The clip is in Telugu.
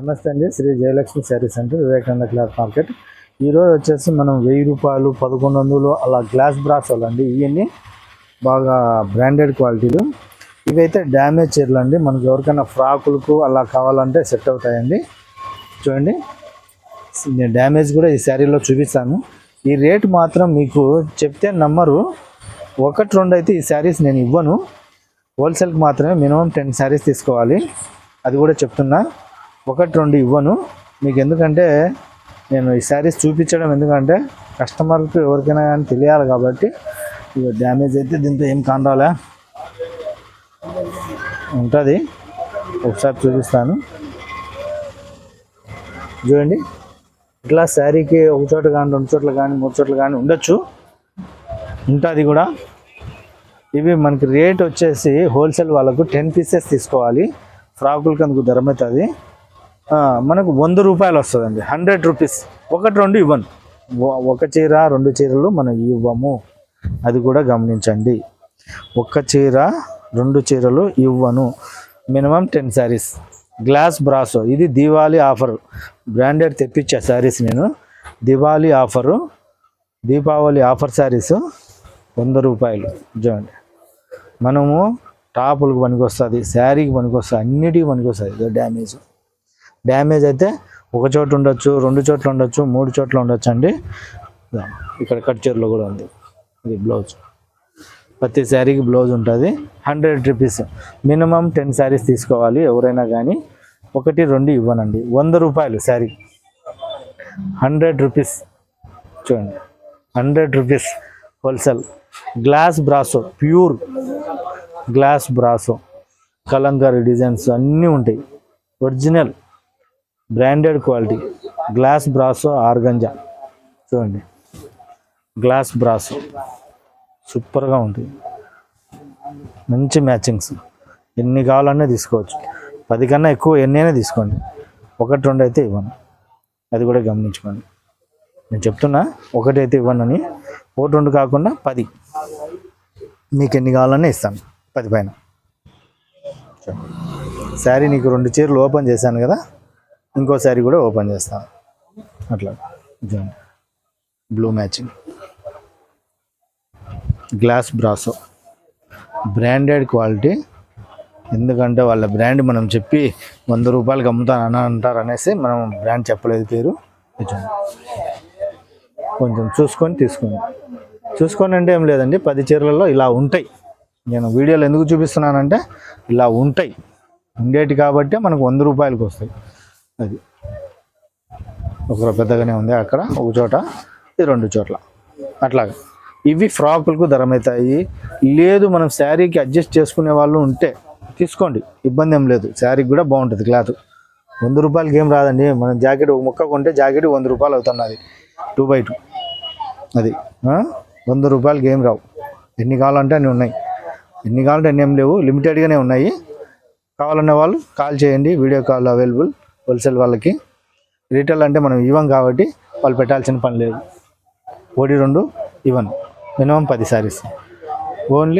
నమస్తే అండి. Shri Jayalakshmi sari centre, Vivekananda cloth market. ఈరోజు వచ్చేసి మనం 1000 రూపాయలు 1100 అలా గ్లాస్ బ్రాసోలు అండి. ఇవన్నీ బాగా బ్రాండెడ్ క్వాలిటీలు. ఇవైతే డ్యామేజ్ చీరలు అండి. మనకు ఎవరికైనా ఫ్రాకులకు అలా కావాలంటే సెట్ అవుతాయండి. చూడండి, నేను డ్యామేజ్ కూడా ఈ శారీలో చూపిస్తాను. ఈ రేటు మాత్రం మీకు చెప్తే నమ్మరు. 1-2 అయితే ఈ శారీస్ నేను ఇవ్వను. హోల్సేల్కి మాత్రమే మినిమం 10 శారీస్ తీసుకోవాలి. అది కూడా చెప్తున్నా, 1-2 ఇవ్వను మీకు. ఎందుకంటే నేను ఈ శారీస్ చూపించడం ఎందుకంటే కస్టమర్కి ఎవరికైనా కానీ తెలియాలి కాబట్టి. ఇక డ్యామేజ్ అయితే దీంతో ఏం కానరాలే ఉంటుంది. ఒకసారి చూపిస్తాను చూడండి. ఇట్లా శారీకి ఒక చోట కానీ 2 చోట్ల కానీ 3 చోట్ల కానీ ఉండొచ్చు, ఉంటుంది కూడా. ఇవి మనకి రేట్ వచ్చేసి హోల్సేల్ వాళ్ళకు 10 పీసెస్ తీసుకోవాలి. ఫ్రాకులకి అందుకు ధరం అవుతుంది. మనకు 100 రూపాయలు వస్తుందండి. 100 రూపీస్. 1-2 ఇవ్వను. 1 చీర 2 చీరలు మనం ఇవ్వము, అది కూడా గమనించండి. 1 చీర 2 చీరలు ఇవ్వను. మినిమం 10 శారీస్. గ్లాస్ బ్రాసో, ఇది దివాళీ ఆఫర్. బ్రాండెడ్ తెప్పించా శారీస్ నేను. దివాళీ ఆఫరు, దీపావళి ఆఫర్ శారీస్ 100 రూపాయలు. చూడండి, మనము టాపులకు పనికొస్తుంది, శారీకి పనికొస్తుంది, అన్నిటికీ పనికొస్తుంది. డ్యామేజ్ అయితే 1 చోట ఉండొచ్చు, 2 చోట్ల ఉండొచ్చు, 3 చోట్ల ఉండొచ్చు అండి. ఇక్కడ కట్ చీరలో కూడా ఉంది. ఇది బ్లౌజ్, ప్రతి శారీకి బ్లౌజ్ ఉంటుంది. 100 రూపీస్. మినిమం 10 శారీస్ తీసుకోవాలి ఎవరైనా కానీ. 1-2 ఇవ్వనండి. 100 రూపాయలు శారీ, 100 రూపీస్. చూడండి, 100 rupees wholesale. Glass brasso, pure glass brasso, Kalamkari designs అన్నీ ఉంటాయి. Original branded quality glass brasso organza. చూడండి, గ్లాస్ బ్రాసో సూపర్గా ఉంటుంది. మంచి మ్యాచింగ్స్. ఎన్ని కావాలన్నా తీసుకోవచ్చు. 10 కన్నా ఎక్కువ ఎన్నైనా తీసుకోండి. 1-2 అయితే ఇవ్వను, అది కూడా గమనించుకోండి. నేను చెప్తున్నా, 1 అయితే ఇవ్వనని. 1-2 కాకుండా 10 మీకు ఎన్ని కావాలన్నా ఇస్తాను. 10 పైన. శారీ నీకు 2 చీరలు ఓపెన్ చేశాను కదా, ఇంకో శారీ కూడా ఓపెన్ చేస్తాను. అట్లా blue matching glass brasso, branded quality. ఎందుకంటే వాళ్ళ బ్రాండ్ మనం చెప్పి 100 రూపాయలకి అమ్ముతాను అంటారు అనేసి మనం బ్రాండ్ చెప్పలేదు పేరు. కొంచెం చూసుకొని తీసుకోండి. చూసుకొని అంటే ఏం లేదండి, 10 చీరలలో ఇలా ఉంటాయి. నేను వీడియోలో ఎందుకు చూపిస్తున్నానంటే ఇలా ఉంటాయి, ఉండేటి కాబట్టి మనకు 100 రూపాయలకి వస్తాయి. అది ఒక పెద్దగానే ఉంది అక్కడ, 1 చోట, ఇది 2 చోట్ల అట్లాగా. ఇవి ఫ్రాకులకు ధరం అవుతాయి. లేదు మనం శారీకి అడ్జస్ట్ చేసుకునే వాళ్ళు ఉంటే తీసుకోండి, ఇబ్బంది ఏం లేదు. శారీకి కూడా బాగుంటుంది క్లాత్. 100 రూపాయలకి ఏం రాదండి. మనం జాకెట్ ఒక ముక్క కొంటే జాకెట్ 100 రూపాయలు అవుతున్నది, 2x2. అది 100 రూపాయలకి ఏం రావు. ఎన్ని కావాలంటే అన్నీ ఉన్నాయి, ఎన్ని కావాలంటే అన్నీ ఏం లేవు, లిమిటెడ్గానే ఉన్నాయి. కావాలనే వాళ్ళు కాల్ చేయండి, వీడియో కాల్ అవైలబుల్. హోల్సేల్ వాళ్ళకి. రీటైల్ అంటే మనం ఇవ్వం కాబట్టి వాళ్ళు పెట్టాల్సిన పని లేదు. 1-2 ఇవ్వను. Minimum 10 saris only.